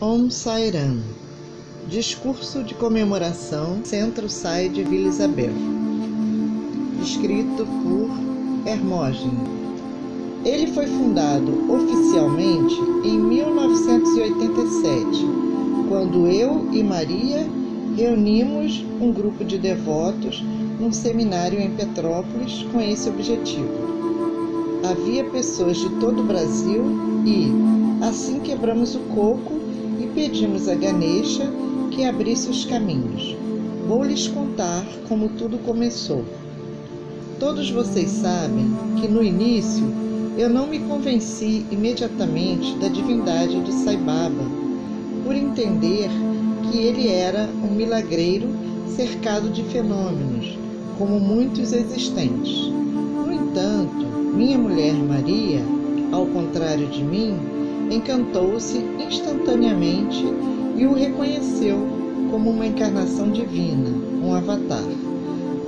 Om Sai Ram. Discurso de comemoração Centro Sai de Vila Isabel. Escrito por Hermógenes. Ele foi fundado oficialmente em 1987, quando eu e Maria reunimos um grupo de devotos num seminário em Petrópolis com esse objetivo. Havia pessoas de todo o Brasil e, assim, quebramos o coco e pedimos a Ganesha que abrisse os caminhos. Vou lhes contar como tudo começou. Todos vocês sabem que no início eu não me convenci imediatamente da divindade de Sai Baba, por entender que ele era um milagreiro cercado de fenômenos, como muitos existentes. No entanto, minha mulher Maria, ao contrário de mim, encantou-se instantaneamente e o reconheceu como uma encarnação divina, um avatar.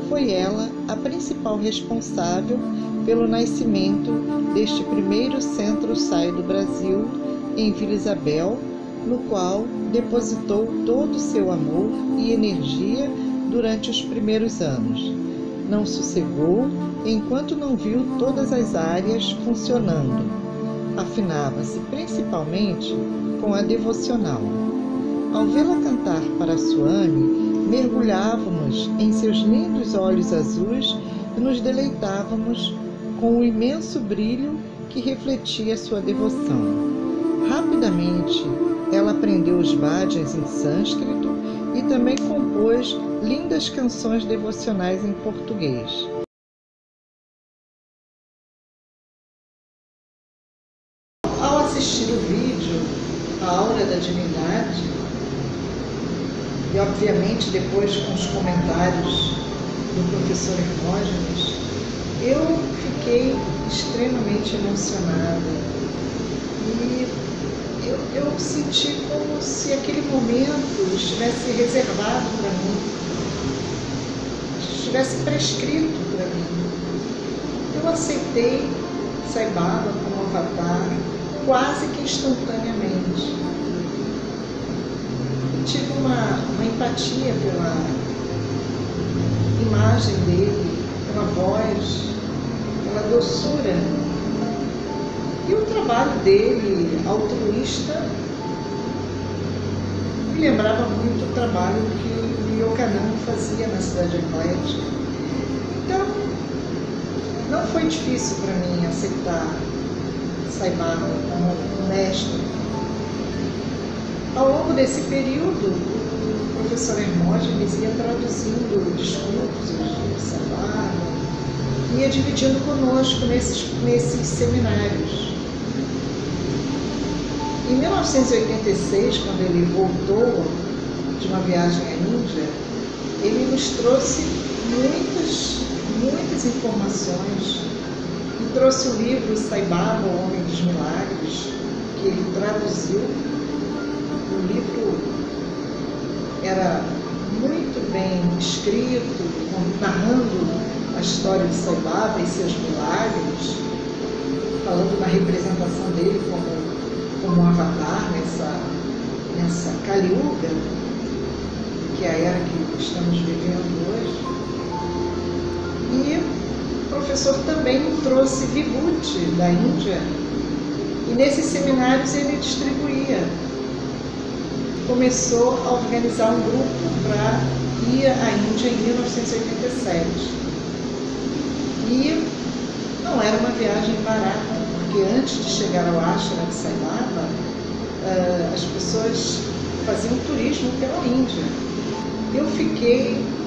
Foi ela a principal responsável pelo nascimento deste primeiro centro Sai do Brasil, em Vila Isabel, no qual depositou todo o seu amor e energia durante os primeiros anos. Não sossegou enquanto não viu todas as áreas funcionando. Afinava-se principalmente com a devocional. Ao vê-la cantar para Swami, mergulhávamos em seus lindos olhos azuis e nos deleitávamos com o imenso brilho que refletia sua devoção. Rapidamente, ela aprendeu os bhajans em sânscrito e também compôs lindas canções devocionais em português. Ao assistir o vídeo A Aura da Divindade, e obviamente depois com os comentários do professor Hermógenes, eu fiquei extremamente emocionada e eu senti como se aquele momento estivesse reservado para mim, estivesse prescrito para mim. Eu aceitei Sai Baba como avatar quase que instantaneamente. Tive uma empatia pela imagem dele, pela voz, pela doçura. E o trabalho dele, altruísta, me lembrava muito o trabalho que Yogananda fazia na Cidade Atlética. Então, não foi difícil para mim aceitar Sai Baba como mestre. Ao longo desse período, o professor Hermógenes ia traduzindo discursos de Sai Baba, ia dividindo conosco nesses seminários. Em 1986, quando ele voltou de uma viagem à Índia, ele nos trouxe muitas informações e trouxe o livro Sai Baba, O Homem dos Milagres, que ele traduziu. O livro era muito bem escrito, narrando a história de Sai Baba e seus milagres, falando da representação dele como um avatar nessa Kali Yuga, que é a era que estamos vivendo hoje. E o professor também trouxe Vibhuti da Índia, e nesses seminários ele distribuía. Começou a organizar um grupo para ir à Índia em 1987. E não era uma viagem barata, porque antes de chegar ao ashram de Sai Baba, as pessoas faziam turismo pela Índia.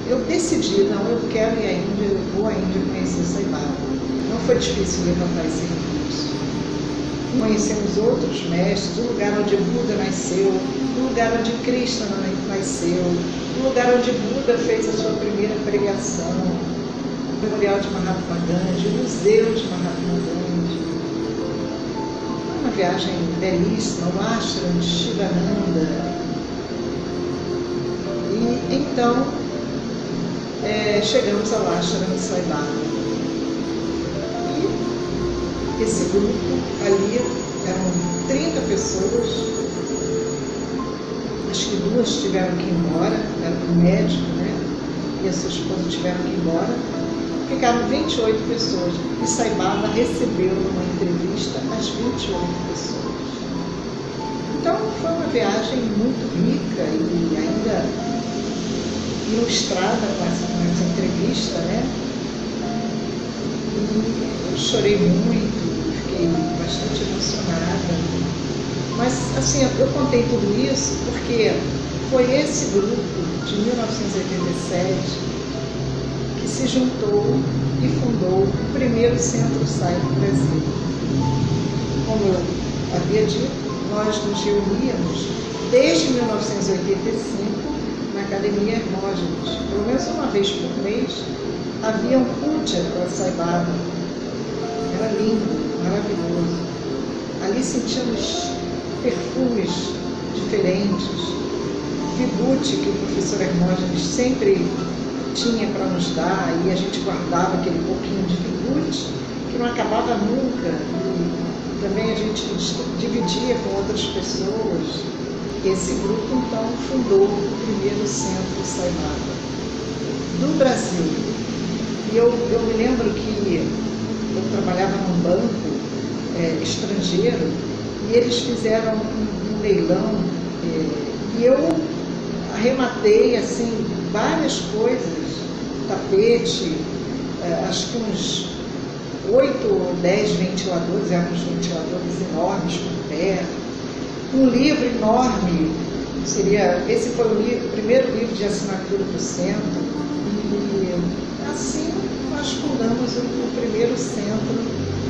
Eu decidi, não, eu quero ir à Índia, eu vou à Índia conhecer Sai Baba. Não foi difícil levantar esse recurso. Conhecemos outros mestres, o lugar onde Buda nasceu, o lugar onde Krishna nasceu, o lugar onde Buda fez a sua primeira pregação, o memorial de Mahatma Gandhi, o museu de Mahatma Gandhi. Uma viagem belíssima, o ashram de Shivananda. E então chegamos ao ashram de Sai Baba. E esse grupo ali eram 30 pessoas e duas tiveram que ir embora, era um médico, né? E a sua esposa tiveram que ir embora. Ficaram 28 pessoas e Saibaba recebeu numa entrevista as 28 pessoas. Então foi uma viagem muito rica e ainda ilustrada com essa entrevista, né? E eu chorei muito, fiquei bastante emocionada. Mas assim, eu contei tudo isso porque foi esse grupo de 1987 que se juntou e fundou o primeiro Centro SAI do Brasil. Como eu havia dito, nós nos reuníamos desde 1985 na Academia Hermógenes. Pelo menos uma vez por mês havia um puja para Saibaba. Era lindo, maravilhoso. Ali sentíamos perfumes diferentes, vibute que o professor Hermógenes sempre tinha para nos dar, e a gente guardava aquele pouquinho de vibute que não acabava nunca, e também a gente dividia com outras pessoas. Esse grupo então fundou o primeiro Centro Saibaba do Brasil. E eu me lembro que eu trabalhava num banco estrangeiro e eles fizeram um leilão e eu arrematei assim várias coisas, tapete, acho que uns 8 ou 10 ventiladores, eram uns ventiladores enormes por perto, um livro enorme, esse foi o primeiro livro de assinatura do centro, e assim nós fundamos o primeiro Centro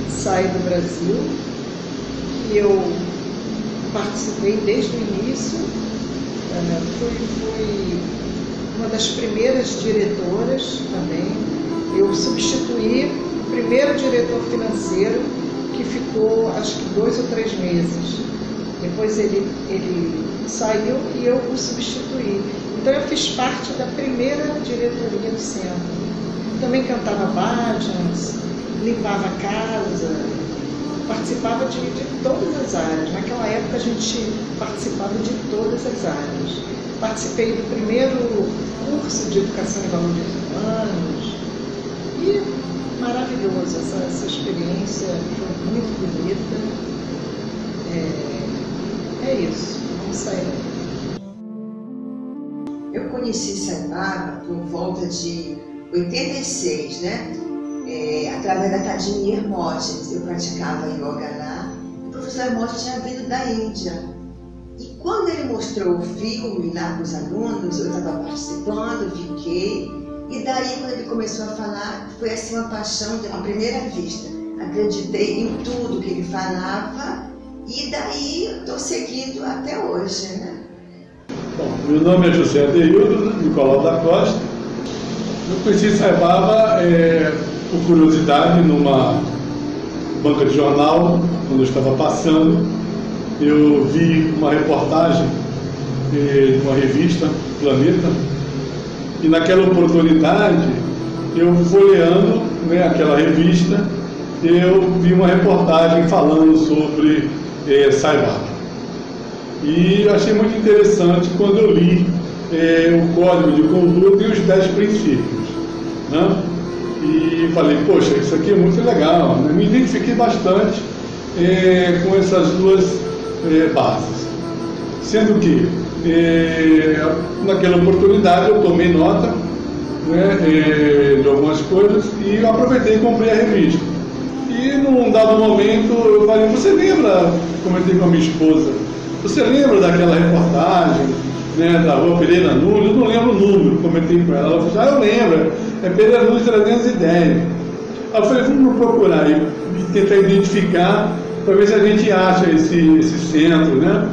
SAI do Brasil, que eu participei desde o início, fui uma das primeiras diretoras também. Eu substituí o primeiro diretor financeiro, que ficou acho que 2 ou 3 meses. Depois ele saiu e eu o substituí. Então eu fiz parte da primeira diretoria do centro. Também cantava bhajans, limpava a casa, participava de todas as áreas. Naquela época a gente participava de todas as áreas. Participei do primeiro curso de Educação e Valores Humanos. E maravilhoso, essa experiência foi muito bonita. É isso, vamos sair daqui. Eu conheci Saibaba por volta de 86, né? Através da Academia Hermógenes. Eu praticava yoga lá. O professor Hermógenes tinha vindo da Índia. E quando ele mostrou o filme lá para os alunos, eu estava participando, fiquei. E daí, quando ele começou a falar, foi assim uma paixão à primeira vista. Acreditei em tudo que ele falava. E daí eu estou seguindo até hoje, né? Bom, meu nome é José Adeildo Nicolau da Costa. Eu conheci Saibaba por curiosidade numa banca de jornal, quando eu estava passando. Eu vi uma reportagem de uma revista, Planeta, e naquela oportunidade, eu folheando aquela revista, eu vi uma reportagem falando sobre Saibaba. E eu achei muito interessante quando eu li o Código de Conduta e os 10 princípios, né? E falei, poxa, isso aqui é muito legal, né? Me identifiquei bastante com essas duas bases. Sendo que, naquela oportunidade, eu tomei nota, né, de algumas coisas e eu aproveitei e comprei a revista. E num dado momento eu falei, você lembra, comentei com a minha esposa, você lembra daquela reportagem, né, da Rua Pereira Nunes? Eu não lembro o número, comentei com ela. Ela falou, eu lembro, é Pereira Nunes 310. Aí eu falei, vamos procurar e tentar identificar para ver se a gente acha esse centro, né,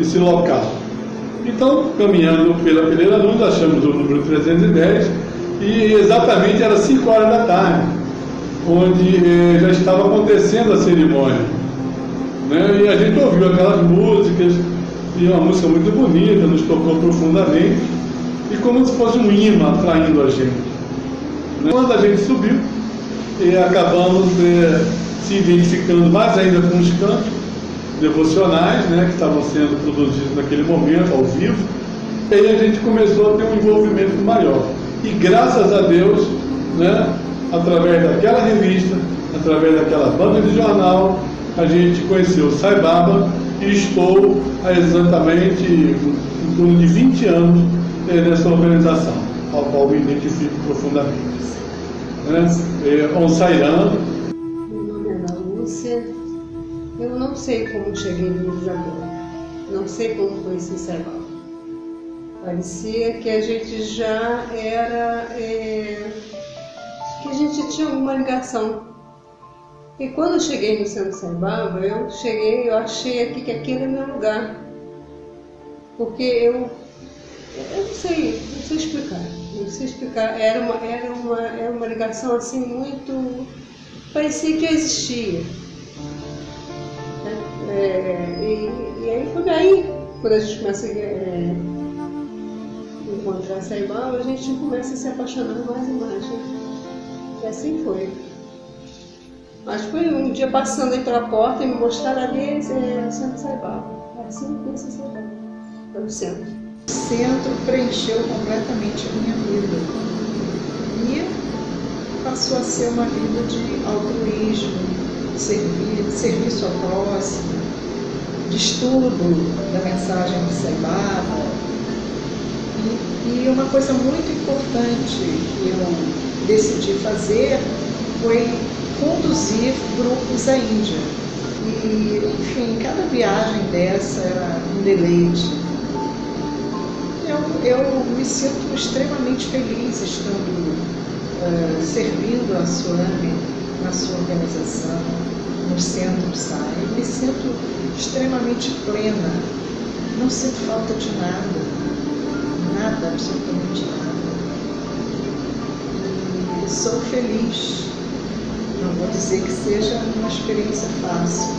esse local. Então, caminhando pela Pereira Nunes, achamos o número 310 e exatamente era 5 horas da tarde, onde já estava acontecendo a cerimônia, né? E a gente ouviu aquelas músicas, e uma música muito bonita, nos tocou profundamente, e como se fosse um imã atraindo a gente, né? Quando a gente subiu, acabamos se identificando mais ainda com os cantos devocionais, né, que estavam sendo produzidos naquele momento, ao vivo, E aí a gente começou a ter um envolvimento maior. E graças a Deus, né, através daquela revista, através daquela banca de jornal, a gente conheceu o Sai Baba e estou há exatamente em torno de 20 anos nessa organização, ao qual me identifico profundamente. Onsairan. Meu nome é Ana Lúcia. Eu não sei como cheguei no Livramento, não sei como conheci o Sai Baba. Parecia que a gente já era, que a gente tinha alguma ligação. E quando eu cheguei no Centro Sai Baba, eu achei aqui que aquele é meu lugar. Porque eu não sei explicar. Era uma ligação assim muito, parecia que eu existia. E aí foi aí, quando a gente começa a encontrar Sai Baba, a gente começa a se apaixonar mais e mais, né? E assim foi. Mas foi um dia passando aí pela porta e me mostraram ali o Centro Sai Baba. Assim eu conheci Sai Baba, pelo centro. O centro preencheu completamente a minha vida e passou a ser uma vida de altruísmo, de serviço ao próximo, de estudo da mensagem do Sai Baba. E uma coisa muito importante que eu decidi fazer foi conduzir grupos à Índia. E, enfim, cada viagem dessa era um deleite. Eu me sinto extremamente feliz estando servindo a Suane na sua organização, no Centro Sai. Eu me sinto extremamente plena, não sinto falta de nada, absolutamente nada. E sou feliz. Não vou dizer que seja uma experiência fácil,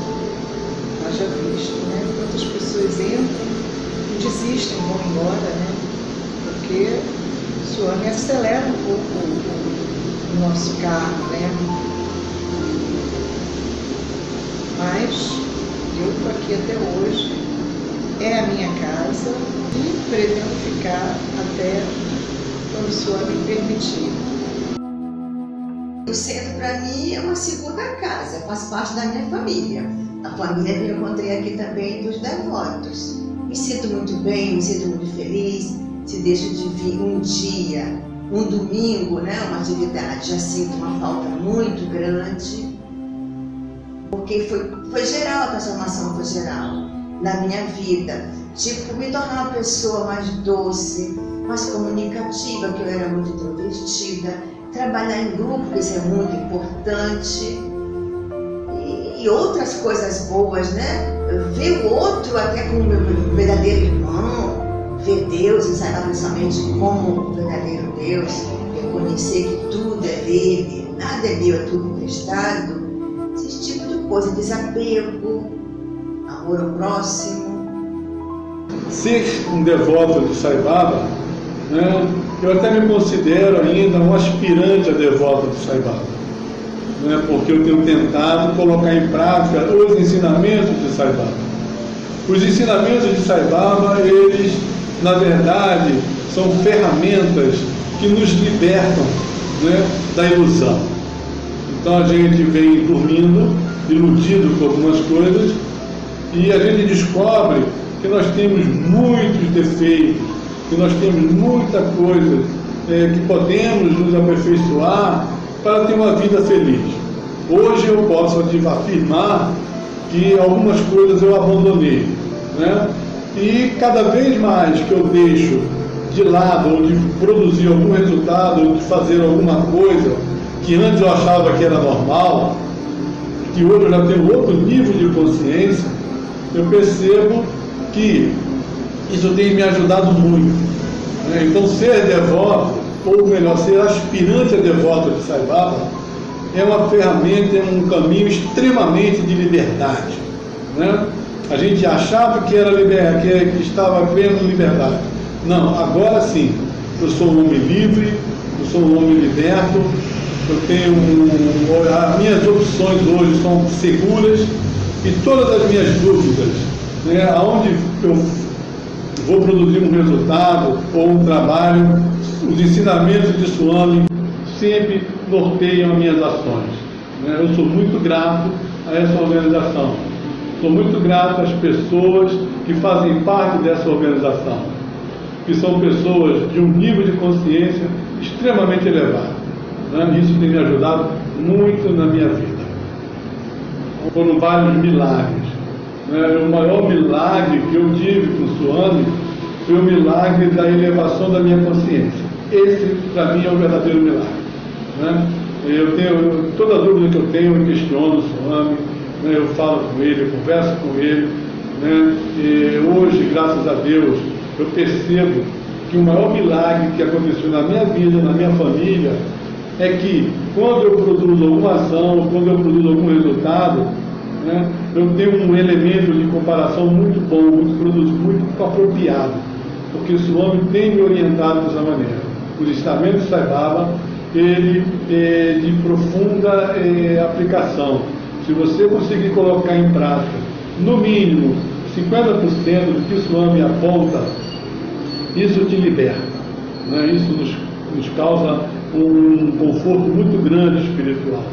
haja visto, né? Quantas pessoas entram e desistem, vão embora, né? Porque Suane acelera um pouco o nosso carro, né? Mas eu estou aqui até hoje, é a minha casa e pretendo ficar até quando Suane me permitir. O centro, para mim, é uma segunda casa, faz parte da minha família. A família que eu encontrei aqui também dos devotos. Me sinto muito bem, me sinto muito feliz. Se deixo de vir um dia, um domingo, né, uma atividade, já sinto uma falta muito grande. Porque foi geral, a transformação foi geral na minha vida. Tipo, me tornar uma pessoa mais doce, mais comunicativa, que eu era muito introvertida. Trabalhar em grupo, isso é muito importante. E outras coisas boas, né? Ver o outro até como meu verdadeiro irmão, ver Deus e sair principalmente como o verdadeiro Deus, reconhecer que tudo é dele, nada é meu, é tudo emprestado. Esse tipo de coisa, desapego, amor ao próximo. Ser um devoto do Sai Baba, né? Eu até me considero ainda um aspirante a devoto do Sai Baba, né? Porque eu tenho tentado colocar em prática os ensinamentos de Sai Baba. Os ensinamentos de Sai Baba, eles, na verdade, são ferramentas que nos libertam, né, da ilusão. Então a gente vem dormindo, iludido com algumas coisas, e a gente descobre que nós temos muitos defeitos, que nós temos muita coisa que podemos nos aperfeiçoar para ter uma vida feliz. Hoje eu posso afirmar que algumas coisas eu abandonei, né? E cada vez mais que eu deixo de lado, ou de produzir algum resultado, ou de fazer alguma coisa que antes eu achava que era normal, que hoje eu já tenho outro nível de consciência, eu percebo que isso tem me ajudado muito, né? Então ser devoto, ou melhor, ser aspirante a devoto de Sai Baba, é uma ferramenta, é um caminho extremamente de liberdade, né? A gente achava que era que estava vendo liberdade. Não, agora sim, eu sou um homem livre, eu sou um homem liberto, eu tenho as minhas opções hoje são seguras, e todas as minhas dúvidas, né, aonde eu vou produzir um resultado ou um trabalho, os ensinamentos de Swami sempre norteiam as minhas ações. Eu sou muito grato a essa organização. Sou muito grato às pessoas que fazem parte dessa organização, que são pessoas de um nível de consciência extremamente elevado. Isso tem me ajudado muito na minha vida. Foram vários milagres. O maior milagre que eu tive com o Swami foi o milagre da elevação da minha consciência. Esse, para mim, é o verdadeiro milagre. Eu tenho, toda dúvida que eu tenho, eu questiono o Swami, eu falo com ele, eu converso com ele. E hoje, graças a Deus, eu percebo que o maior milagre que aconteceu na minha vida, na minha família, é que quando eu produzo alguma ação, quando eu produzo algum resultado, eu tenho um elemento de comparação muito bom, muito apropriado, porque esse homem tem me orientado dessa maneira. Os ensinamentos de Sai Baba, ele é de profunda aplicação. Se você conseguir colocar em prática, no mínimo, 50% do que o Swami aponta, isso te liberta. Isso nos causa um conforto muito grande espiritual.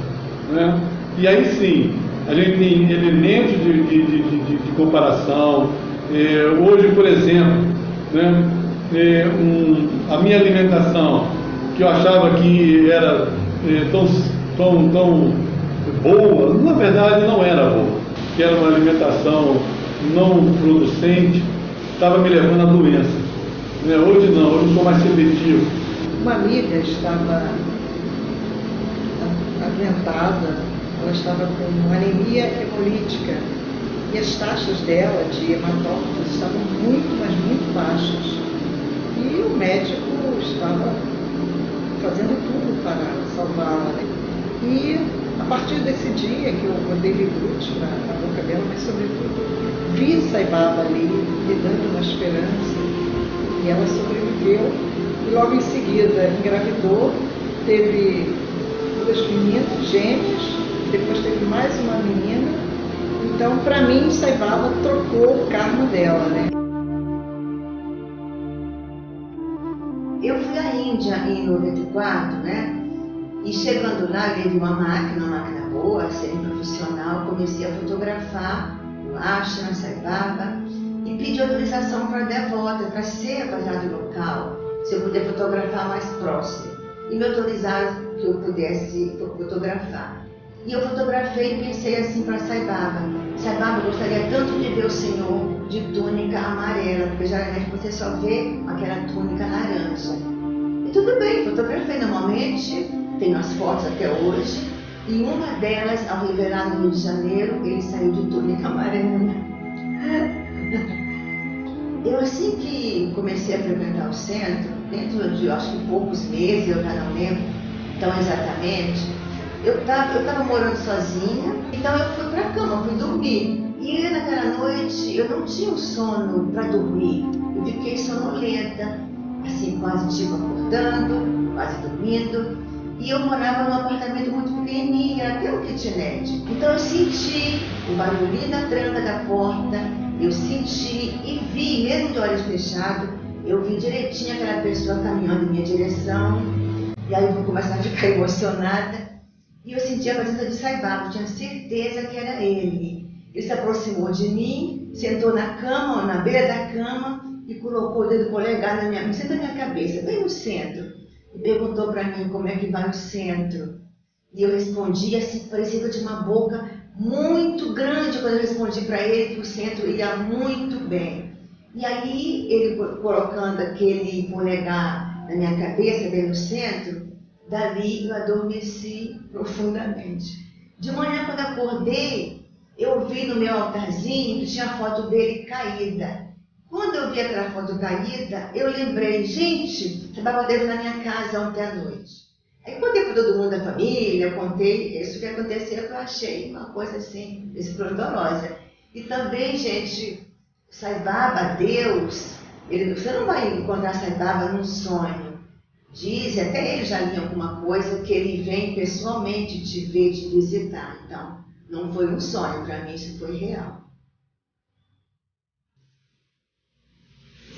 E aí sim, a gente tem elementos de comparação. Hoje, por exemplo, a minha alimentação, que eu achava que era tão boa, na verdade não era boa, que era uma alimentação não producente, estava me levando a doença. Hoje não, hoje eu sou mais seletivo. Uma amiga estava adoentada, ela estava com anemia hemolítica e as taxas dela de hematócritos estavam muito, mas muito baixas. E o médico estava fazendo tudo para salvá-la. E a partir desse dia que eu botei Vibrute na boca dela, mas sobretudo vi Sai Baba ali, me dando uma esperança, e ela sobreviveu. E logo em seguida engravidou, teve 2 meninas gêmeas, depois teve mais uma menina. Então, para mim, Sai Baba trocou o karma dela, Eu fui à Índia em 94, E chegando lá, eu vi uma máquina boa, semi-profissional, comecei a fotografar o ashram, Sai Baba, e pedi autorização para a devota, para ser avaliado o local, se eu puder fotografar mais próximo. E me autorizaram que eu pudesse fotografar. E eu fotografei e pensei assim para Sai Baba: Sai Baba, eu gostaria tanto de ver o Senhor de túnica amarela, porque geralmente você só vê aquela túnica laranja. E tudo bem, fotografei normalmente, tenho as fotos até hoje, e uma delas, ao revelar no Rio de Janeiro, ele saiu de túnica amarela. Eu, assim que comecei a frequentar o centro, dentro de, acho que poucos meses, eu já não lembro tão exatamente, eu estava morando sozinha, então eu fui para a cama, fui dormir. E naquela noite eu não tinha um sono para dormir, eu fiquei sonolenta, assim, quase tipo acordando, quase dormindo. E eu morava num apartamento muito pequenininho, era até um kitnet. Então eu senti o barulhinho da tranca da porta, eu senti e vi, mesmo de olhos fechados, eu vi direitinho aquela pessoa caminhando em minha direção. E aí eu vou começar a ficar emocionada. E eu senti a presença de Sai Baba, eu tinha certeza que era ele. Ele se aproximou de mim, sentou na cama, na beira da cama, e colocou o dedo polegar no centro da minha cabeça, bem no centro. E perguntou para mim como é que vai o centro. E eu respondi assim, parecia que eu tinha uma boca muito grande quando eu respondi para ele que o centro ia muito bem. E aí, ele colocando aquele polegar na minha cabeça, bem no centro, dali eu adormeci profundamente. De manhã, quando acordei, eu vi no meu altarzinho que tinha a foto dele caída. Quando eu vi aquela foto caída, eu lembrei, gente, Sai Baba esteve na minha casa ontem à noite. Aí contei para todo mundo da família, eu contei isso que aconteceu, que eu achei uma coisa assim, esplendorosa. E também, gente, Sai Baba, Deus, você não vai encontrar Sai Baba num sonho. Dizem, até ele já li alguma coisa, que ele vem pessoalmente te ver, te visitar. Então, não foi um sonho, para mim isso foi real.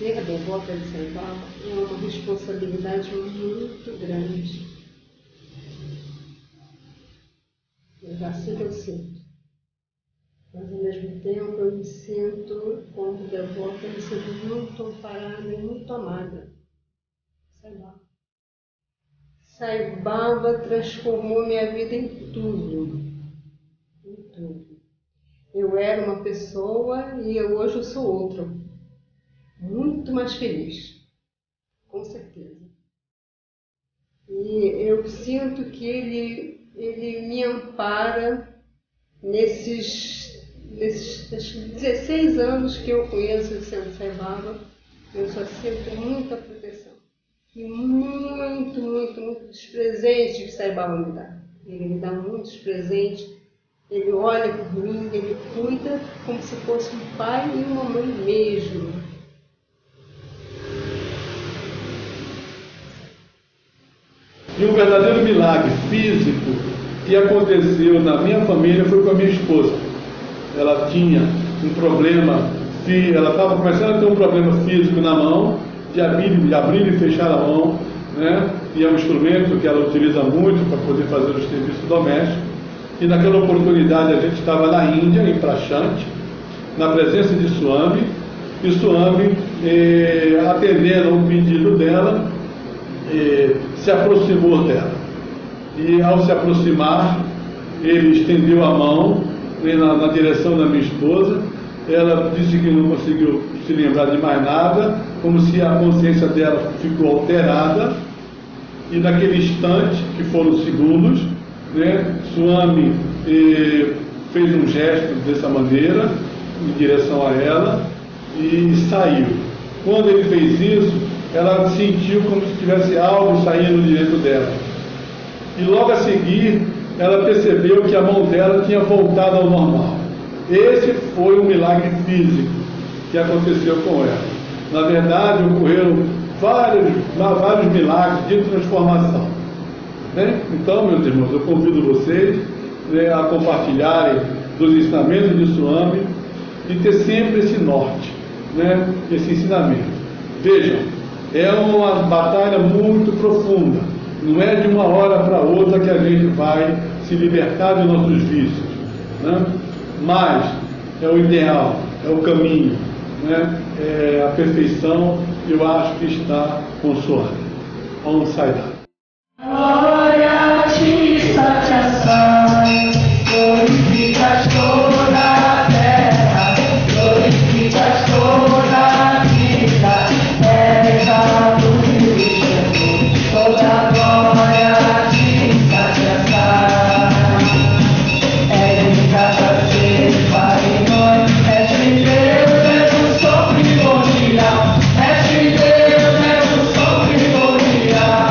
ser devota de Sai Baba é uma responsabilidade muito grande. É assim que eu sinto. Mas, ao mesmo tempo, eu me sinto, como devota, eu me sinto muito amparada e muito amada. Sai Baba. Sai Baba transformou minha vida em tudo. Em tudo. Eu era uma pessoa e hoje eu sou outra. Muito mais feliz. Com certeza. E eu sinto que ele me ampara nesses 16 anos que eu conheço o Centro Sai Baba. Eu só sinto muita proteção. E muitos presentes que Sai Baba me dá. Ele me dá muitos presentes. Ele olha por mim, ele cuida como se fosse um pai e uma mãe mesmo. E um verdadeiro milagre físico que aconteceu na minha família foi com a minha esposa. Ela tinha um problema, ela estava começando a ter um problema físico na mão, de abrir e fechar a mão, né? E é um instrumento que ela utiliza muito para poder fazer os serviços domésticos. E naquela oportunidade a gente estava na Índia, em Prashant, na presença de Swami, e Swami, atendendo a um pedido dela, se aproximou dela. E ao se aproximar, ele estendeu a mão na direção da minha esposa. Ela disse que não conseguiu se lembrar de mais nada, como se a consciência dela ficou alterada. E naquele instante, que foram segundos, né, Swami fez um gesto dessa maneira, em direção a ela, e saiu. Quando ele fez isso, ela sentiu como se tivesse algo saindo de dentro dela. E logo a seguir, ela percebeu que a mão dela tinha voltado ao normal. Esse foi um milagre físico que aconteceu com ela. Na verdade, ocorreram vários milagres de transformação. Né? Então, meus irmãos, eu convido vocês, né, a compartilharem dos ensinamentos de Swami e ter sempre esse norte, né, esse ensinamento. Vejam, é uma batalha muito profunda. Não é de uma hora para outra que a gente vai se libertar dos nossos vícios, né? Mas é o ideal, é o caminho, né? É a perfeição, eu acho que está com Swami. Om Sai Baba. Glória a ti, Satya Sai, glorificas toda a terra, glorificas toda a vida, és a luz de Jesus, toda a glória a ti, Satya Sai. És capacete para nós, és Deus, és o som primordial, és Deus, és o som primordial.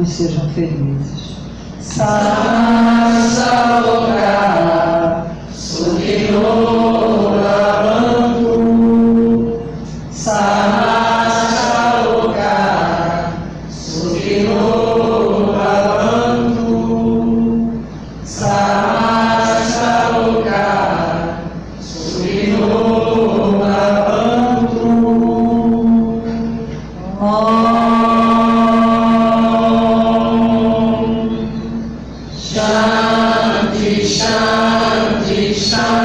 ambos sejam felizes. Saloka, Sukhinora Bantu. Saloka, Sukhinora Bantu. Saloka, Sukhinora Bantu. Shanti, Shanti, Shanti.